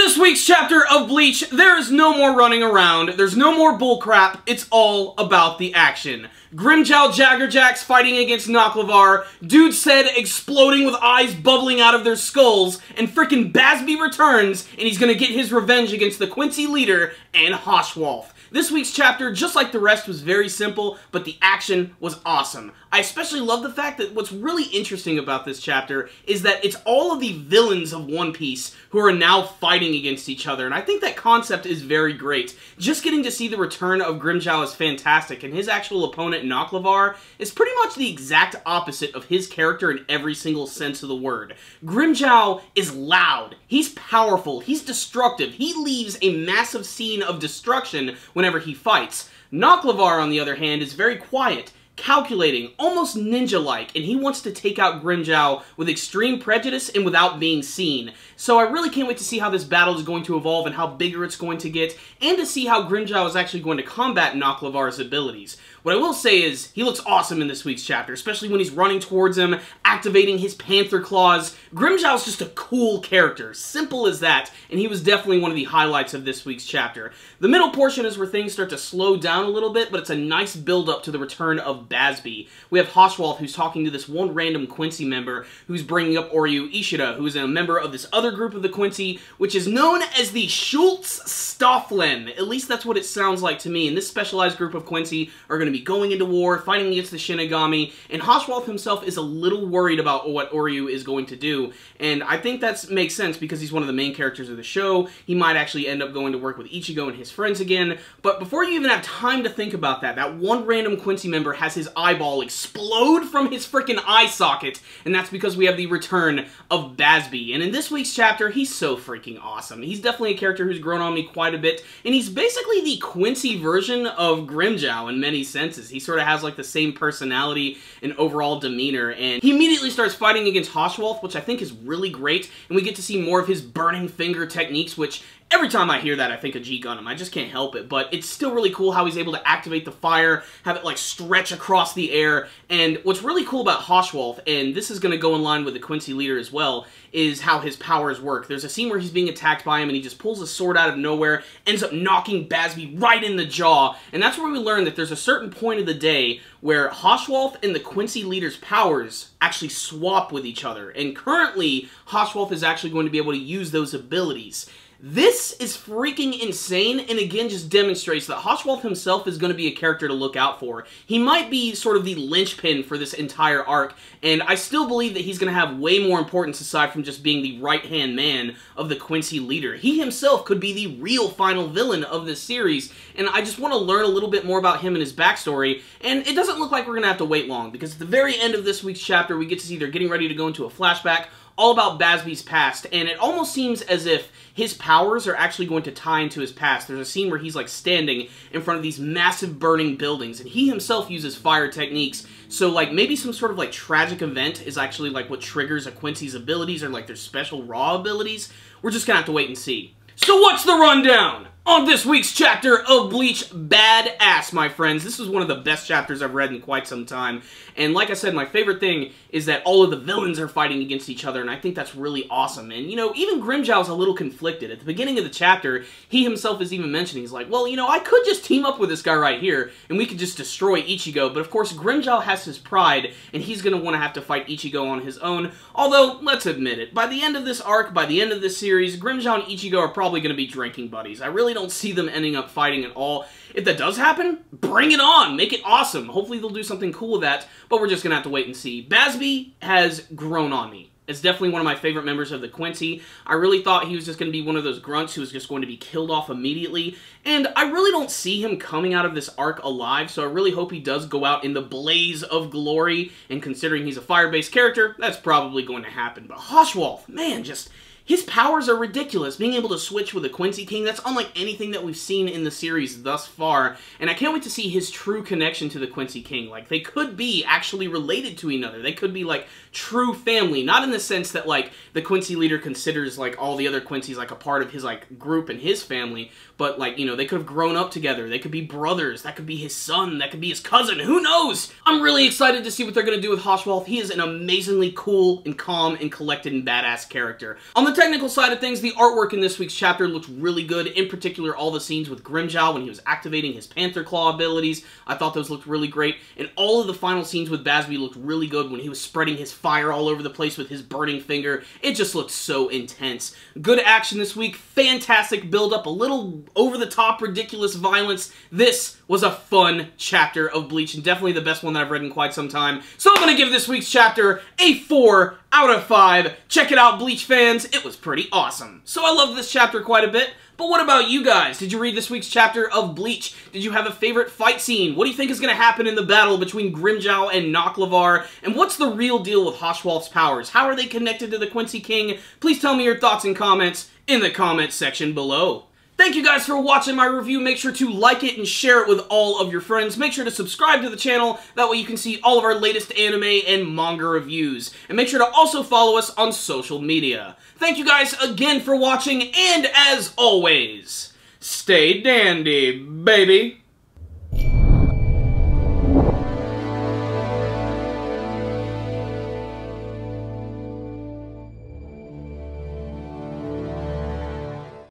this week's chapter of Bleach, there is no more running around, there's no more bullcrap, it's all about the action. Grimmjow Jaggerjacks fighting against Knocklavar, Dude Said exploding with eyes bubbling out of their skulls, and frickin' Bazz-B returns, and he's gonna get his revenge against the Quincy leader and Haschwalth. This week's chapter, just like the rest, was very simple, but the action was awesome. I especially love the fact that what's really interesting about this chapter is that it's all of the villains of One Piece who are now fighting against each other, and I think that concept is very great. Just getting to see the return of Grimmjow is fantastic, and his actual opponent, Knocklavar, is pretty much the exact opposite of his character in every single sense of the word. Grimmjow is loud, he's powerful, he's destructive, he leaves a massive scene of destruction whenever he fights. Knocklavar, on the other hand, is very quiet, calculating, almost ninja-like, and he wants to take out Grimmjow with extreme prejudice and without being seen. So I really can't wait to see how this battle is going to evolve and how bigger it's going to get, and to see how Grimmjow is actually going to combat Knocklavar's abilities. What I will say is, he looks awesome in this week's chapter, especially when he's running towards him, activating his Panther Claws. Grimmjow's just a cool character, simple as that, and he was definitely one of the highlights of this week's chapter. The middle portion is where things start to slow down a little bit, but it's a nice build-up to the return of Bazz-B. We have Haschwalth, who's talking to this one random Quincy member, who's bringing up Oryu Ishida, who is a member of this other group of the Quincy, which is known as the Schultz-Stofflen. At least that's what it sounds like to me, and this specialized group of Quincy are going to be going into war, fighting against the Shinigami, and Haschwalth himself is a little worried about what Oryu is going to do, and I think that makes sense because he's one of the main characters of the show. He might actually end up going to work with Ichigo and his friends again, but before you even have time to think about that, that one random Quincy member has his eyeball explode from his freaking eye socket, and that's because we have the return of Bazz-B, and in this week's chapter, he's so freaking awesome. He's definitely a character who's grown on me quite a bit, and he's basically the Quincy version of Grimmjow in many senses. He sort of has like the same personality and overall demeanor, and he immediately starts fighting against Haschwalth, which I think is really great, and we get to see more of his burning finger techniques, which every time I hear that, I think of G-Gundam. I just can't help it, but it's still really cool how he's able to activate the fire, have it like stretch across the air, and what's really cool about Haschwalth, and this is going to go in line with the Quincy leader as well, is how his powers work. There's a scene where he's being attacked by him, and he just pulls a sword out of nowhere, ends up knocking Bazz-B right in the jaw, and that's where we learn that there's a certain point of the day where Haschwalth and the Quincy leader's powers actually swap with each other, and currently, Haschwalth is actually going to be able to use those abilities. This is freaking insane, and again just demonstrates that Haschwalth himself is going to be a character to look out for. He might be sort of the linchpin for this entire arc, and I still believe that he's going to have way more importance aside from just being the right-hand man of the Quincy leader. He himself could be the real final villain of this series, and I just want to learn a little bit more about him and his backstory, and it doesn't look like we're going to have to wait long, because at the very end of this week's chapter, we get to see they're getting ready to go into a flashback all about Bazz-B's past, and it almost seems as if his powers are actually going to tie into his past. There's a scene where he's like standing in front of these massive burning buildings, and he himself uses fire techniques, so like maybe some sort of like tragic event is actually like what triggers a Quincy's abilities or like their special raw abilities. We're just gonna have to wait and see. So what's the rundown on this week's chapter of Bleach? Badass, my friends. This is one of the best chapters I've read in quite some time. And like I said, my favorite thing is that all of the villains are fighting against each other, and I think that's really awesome. And, you know, even Grimmjow's a little conflicted. At the beginning of the chapter, he himself is even mentioning, he's like, well, you know, I could just team up with this guy right here, and we could just destroy Ichigo. But of course, Grimmjow has his pride, and he's going to want to have to fight Ichigo on his own. Although, let's admit it, by the end of this arc, by the end of this series, Grimmjow and Ichigo are probably going to be drinking buddies. I really don't see them ending up fighting at all. If that does happen, bring it on! Make it awesome! Hopefully they'll do something cool with that, but we're just gonna have to wait and see. Bazz-B has grown on me. It's definitely one of my favorite members of the Quincy. I really thought he was just going to be one of those grunts who was just going to be killed off immediately, and I really don't see him coming out of this arc alive, so I really hope he does go out in the blaze of glory, and considering he's a fire-based character, that's probably going to happen. But Haschwalth, man, just his powers are ridiculous. Being able to switch with the Quincy King, that's unlike anything that we've seen in the series thus far, and I can't wait to see his true connection to the Quincy King. Like, they could be actually related to another. They could be, like, true family, not in the sense that, like, the Quincy leader considers, like, all the other Quincy's, like, a part of his, like, group and his family, but, like, you know, they could have grown up together. They could be brothers. That could be his son. That could be his cousin. Who knows? I'm really excited to see what they're going to do with Haschwalth. He is an amazingly cool and calm and collected and badass character. On the technical side of things, the artwork in this week's chapter looked really good. In particular, all the scenes with Grimmjow when he was activating his Panther Claw abilities. I thought those looked really great. And all of the final scenes with Bazz-B looked really good when he was spreading his fire all over the place with his burning finger. It just looked so intense. Good action this week. Fantastic build-up. A little over-the-top, ridiculous violence. This was a fun chapter of Bleach, and definitely the best one that I've read in quite some time. So I'm going to give this week's chapter a 4 out of 5. Check it out, Bleach fans. It was pretty awesome. So I loved this chapter quite a bit. But what about you guys? Did you read this week's chapter of Bleach? Did you have a favorite fight scene? What do you think is going to happen in the battle between Grimmjow and Noclevar? And what's the real deal with Haschwalth's powers? How are they connected to the Quincy King? Please tell me your thoughts and comments in the comments section below. Thank you guys for watching my review. Make sure to like it and share it with all of your friends. Make sure to subscribe to the channel. That way you can see all of our latest anime and manga reviews. And make sure to also follow us on social media. Thank you guys again for watching, and as always, stay dandy, baby.